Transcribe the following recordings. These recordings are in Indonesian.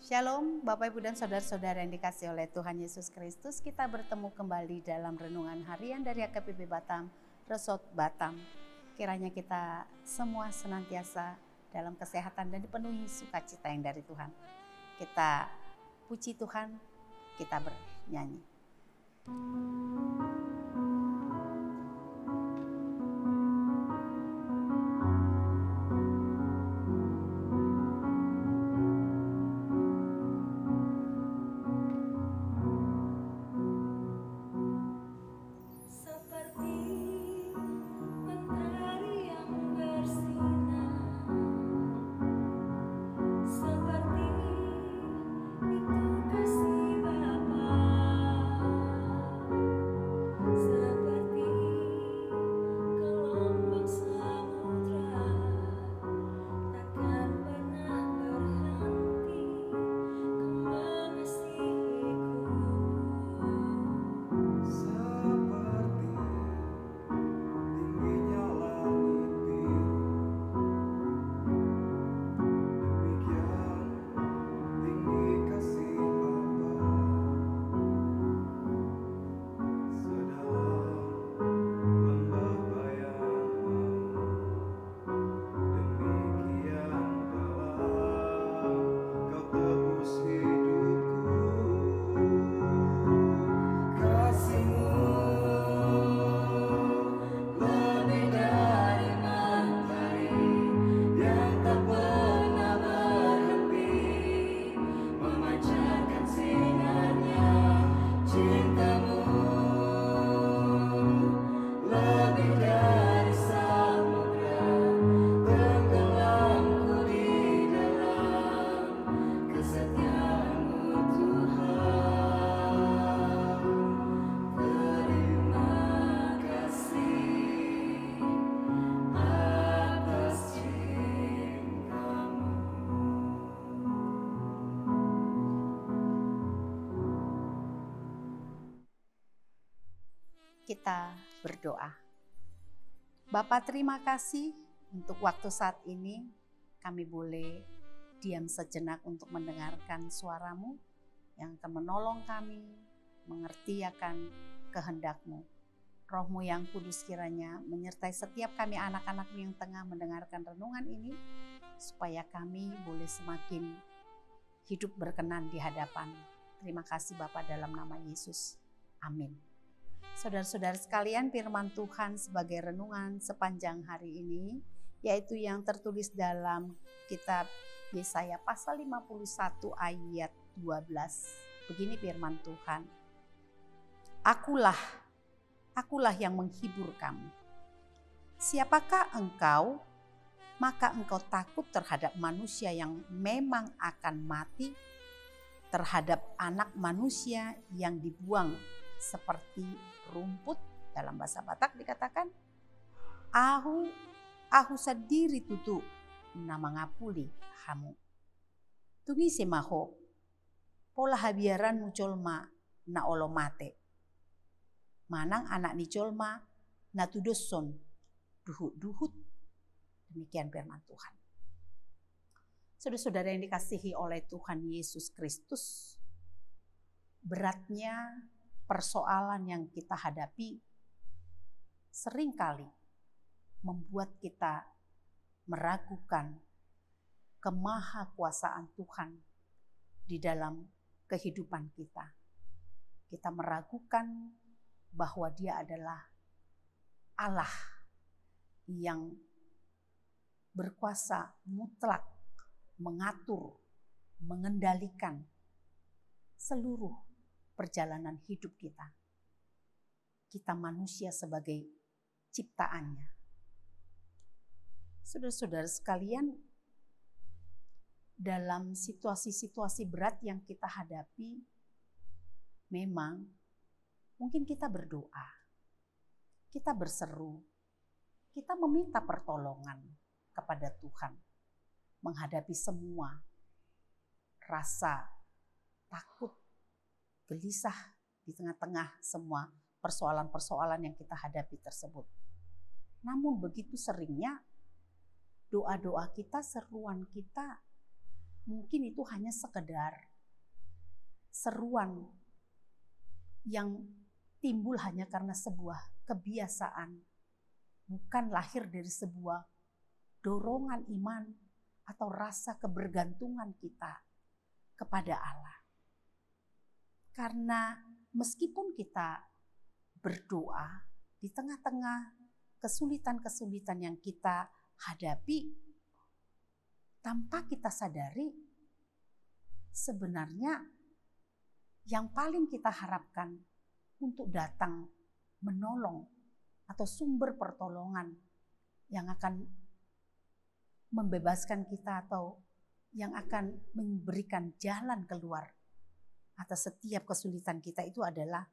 Shalom Bapak Ibu dan Saudara-saudara yang dikasihi oleh Tuhan Yesus Kristus. Kita bertemu kembali dalam renungan harian dari AKPB Batam, Resort Batam. Kiranya kita semua senantiasa dalam kesehatan dan dipenuhi sukacita yang dari Tuhan. Kita puji Tuhan, kita bernyanyi. Kita berdoa. Bapa, terima kasih untuk waktu saat ini kami boleh diam sejenak untuk mendengarkan suara-Mu yang akan menolong kami mengerti akan kehendak-Mu. Roh-Mu yang kudus kiranya menyertai setiap kami anak-anak-Mu yang tengah mendengarkan renungan ini, supaya kami boleh semakin hidup berkenan di hadapan. Terima kasih Bapa, dalam nama Yesus. Amin. Saudara-saudara sekalian, firman Tuhan sebagai renungan sepanjang hari ini, yaitu yang tertulis dalam kitab Yesaya pasal 51 ayat 12. Begini firman Tuhan. Akulah yang menghibur kamu. Siapakah engkau? Maka engkau takut terhadap manusia yang memang akan mati, terhadap anak manusia yang dibuang seperti rumput. Dalam bahasa Batak dikatakan ahu sadiri tutu nama ngapuli hamu tungi semaho pola habiaran mucolma na olomate manang anak ni colma na tudoson duhut. Demikian firman Tuhan. Saudara-saudara yang dikasihi oleh Tuhan Yesus Kristus, beratnya persoalan yang kita hadapi seringkali membuat kita meragukan kemahakuasaan Tuhan di dalam kehidupan kita. Kita meragukan bahwa Dia adalah Allah yang berkuasa mutlak mengatur, mengendalikan seluruh perjalanan hidup kita. Kita manusia sebagai ciptaannya. Saudara-saudara sekalian, dalam situasi-situasi berat yang kita hadapi, memang mungkin kita berdoa, kita berseru, kita meminta pertolongan kepada Tuhan menghadapi semua rasa takut, gelisah di tengah-tengah semua persoalan-persoalan yang kita hadapi tersebut. Namun begitu seringnya doa-doa kita, seruan kita mungkin itu hanya sekedar seruan yang timbul hanya karena sebuah kebiasaan, bukan lahir dari sebuah dorongan iman atau rasa kebergantungan kita kepada Allah. Karena meskipun kita berdoa di tengah-tengah kesulitan-kesulitan yang kita hadapi, tanpa kita sadari, sebenarnya yang paling kita harapkan untuk datang menolong atau sumber pertolongan yang akan membebaskan kita atau yang akan memberikan jalan keluar atas setiap kesulitan kita itu adalah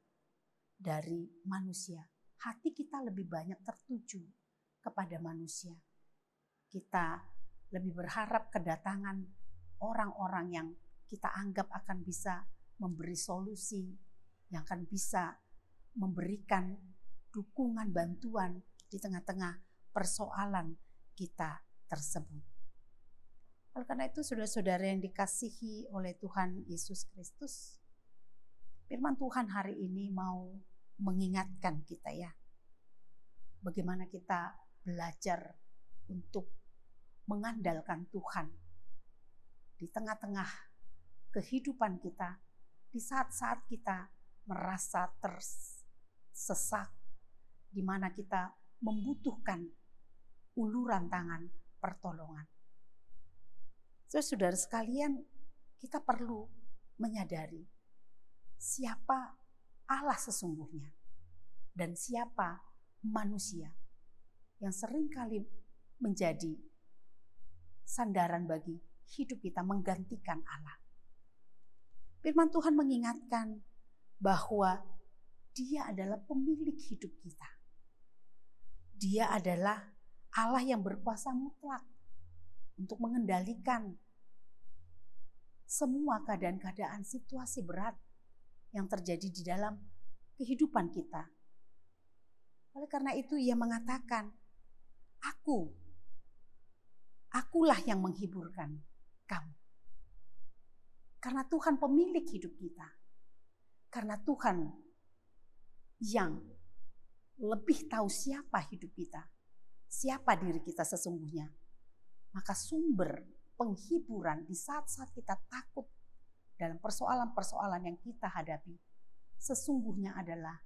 dari manusia. Hati kita lebih banyak tertuju kepada manusia. Kita lebih berharap kedatangan orang-orang yang kita anggap akan bisa memberi solusi, yang akan bisa memberikan dukungan, bantuan di tengah-tengah persoalan kita tersebut. Oleh karena itu, saudara-saudara yang dikasihi oleh Tuhan Yesus Kristus, firman Tuhan hari ini mau mengingatkan kita ya, bagaimana kita belajar untuk mengandalkan Tuhan di tengah-tengah kehidupan kita, di saat-saat kita merasa tersesat, di mana kita membutuhkan uluran tangan pertolongan. Saudara sekalian, kita perlu menyadari siapa Allah sesungguhnya dan siapa manusia yang seringkali menjadi sandaran bagi hidup kita, menggantikan Allah. Firman Tuhan mengingatkan bahwa Dia adalah pemilik hidup kita. Dia adalah Allah yang berkuasa mutlak untuk mengendalikan semua keadaan-keadaan situasi berat yang terjadi di dalam kehidupan kita. Oleh karena itu Ia mengatakan, akulah yang menghiburkan kamu. Karena Tuhan pemilik hidup kita. Karena Tuhan yang lebih tahu siapa hidup kita, siapa diri kita sesungguhnya. Maka sumber penghiburan di saat-saat kita takut dalam persoalan-persoalan yang kita hadapi sesungguhnya adalah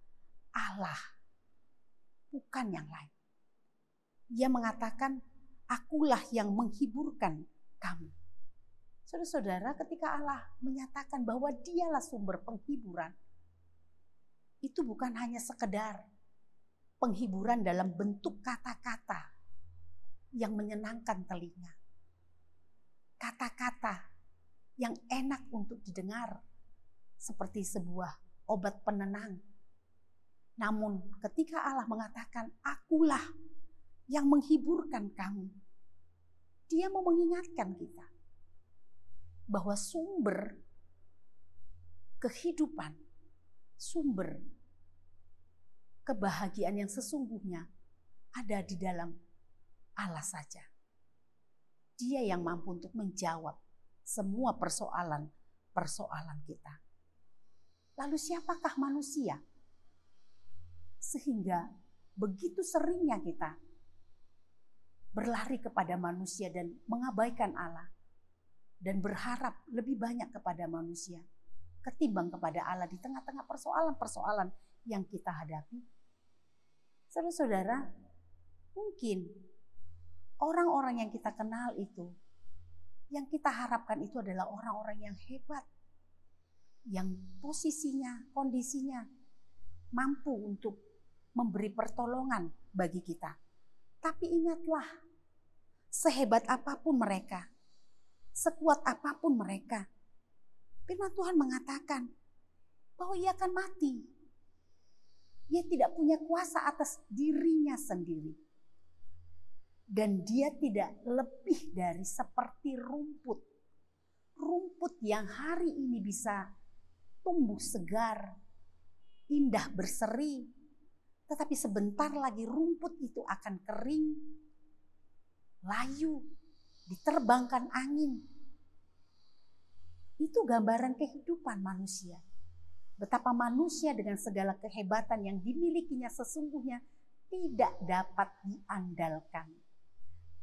Allah, bukan yang lain. Dia mengatakan, akulah yang menghiburkan kamu. Saudara-saudara, ketika Allah menyatakan bahwa Dialah sumber penghiburan, itu bukan hanya sekedar penghiburan dalam bentuk kata-kata yang menyenangkan telinga. Kata-kata yang enak untuk didengar seperti sebuah obat penenang. Namun ketika Allah mengatakan, akulah yang menghiburkan kamu, Dia mau mengingatkan kita bahwa sumber kehidupan, sumber kebahagiaan yang sesungguhnya ada di dalam Allah saja. Dia yang mampu untuk menjawab semua persoalan kita. Lalu siapakah manusia? Sehingga begitu seringnya kita berlari kepada manusia dan mengabaikan Allah. Dan berharap lebih banyak kepada manusia ketimbang kepada Allah di tengah-tengah persoalan-persoalan yang kita hadapi. Saudara-saudara, mungkin orang-orang yang kita kenal itu, yang kita harapkan itu adalah orang-orang yang hebat, yang posisinya, kondisinya mampu untuk memberi pertolongan bagi kita. Tapi ingatlah, sehebat apapun mereka, sekuat apapun mereka, firman Tuhan mengatakan bahwa ia akan mati. Dia tidak punya kuasa atas dirinya sendiri. Dan dia tidak lebih dari seperti rumput. Rumput yang hari ini bisa tumbuh segar, indah berseri. Tetapi sebentar lagi rumput itu akan kering, layu, diterbangkan angin. Itu gambaran kehidupan manusia. Betapa manusia dengan segala kehebatan yang dimilikinya sesungguhnya tidak dapat diandalkan.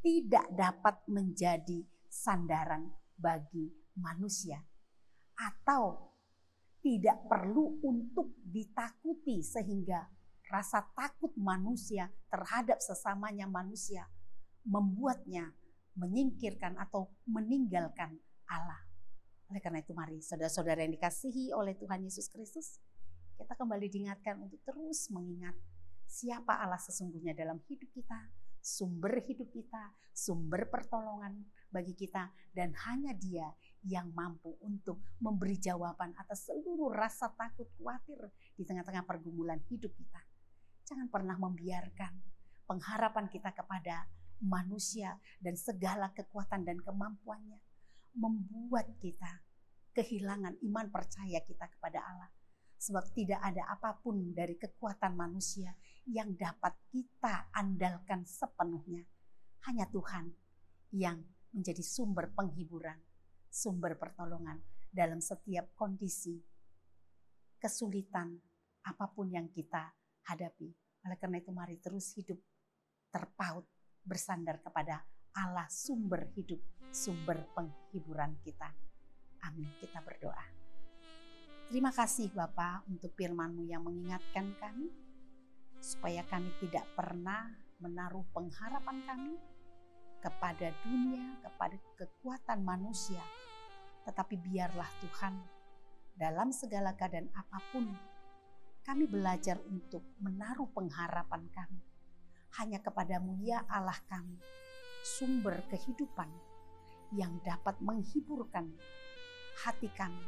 Tidak dapat menjadi sandaran bagi manusia. Atau tidak perlu untuk ditakuti sehingga rasa takut manusia terhadap sesamanya manusia membuatnya menyingkirkan atau meninggalkan Allah. Oleh karena itu mari saudara-saudara yang dikasihi oleh Tuhan Yesus Kristus, kita kembali diingatkan untuk terus mengingat siapa Allah sesungguhnya dalam hidup kita, sumber hidup kita, sumber pertolongan bagi kita, dan hanya Dia yang mampu untuk memberi jawaban atas seluruh rasa takut khawatir di tengah-tengah pergumulan hidup kita. Jangan pernah membiarkan pengharapan kita kepada manusia dan segala kekuatan dan kemampuannya membuat kita kehilangan iman percaya kita kepada Allah. Sebab tidak ada apapun dari kekuatan manusia yang dapat kita andalkan sepenuhnya. Hanya Tuhan yang menjadi sumber penghiburan, sumber pertolongan dalam setiap kondisi, kesulitan apapun yang kita hadapi. Oleh karena itu mari terus hidup terpaut bersandar kepada Allah sumber hidup, sumber penghiburan kita. Amin. Kita berdoa. Terima kasih Bapa untuk firman-Mu yang mengingatkan kami supaya kami tidak pernah menaruh pengharapan kami kepada dunia, kepada kekuatan manusia. Tetapi biarlah Tuhan dalam segala keadaan apapun kami belajar untuk menaruh pengharapan kami hanya kepada-Mu ya Allah kami, sumber kehidupan yang dapat menghiburkan hati kami,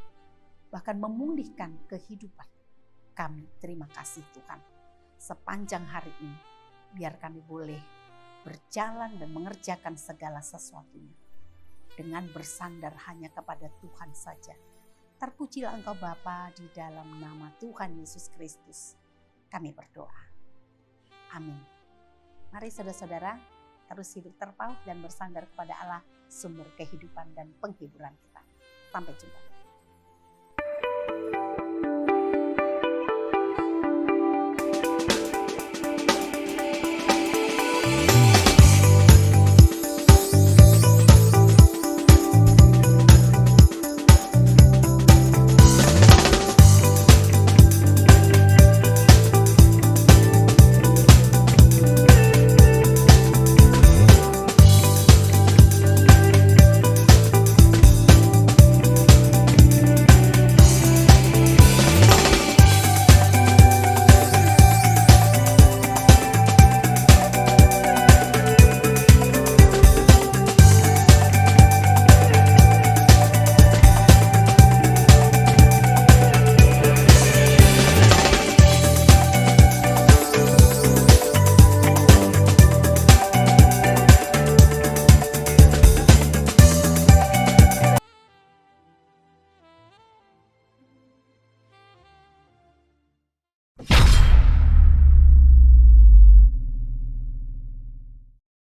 bahkan memulihkan kehidupan kami. Terima kasih Tuhan. Sepanjang hari ini, biar kami boleh berjalan dan mengerjakan segala sesuatunya dengan bersandar hanya kepada Tuhan saja. Terpujilah Engkau Bapa, di dalam nama Tuhan Yesus Kristus kami berdoa. Amin. Mari saudara-saudara terus hidup terpaut dan bersandar kepada Allah, sumber kehidupan dan penghiburan kita. Sampai jumpa.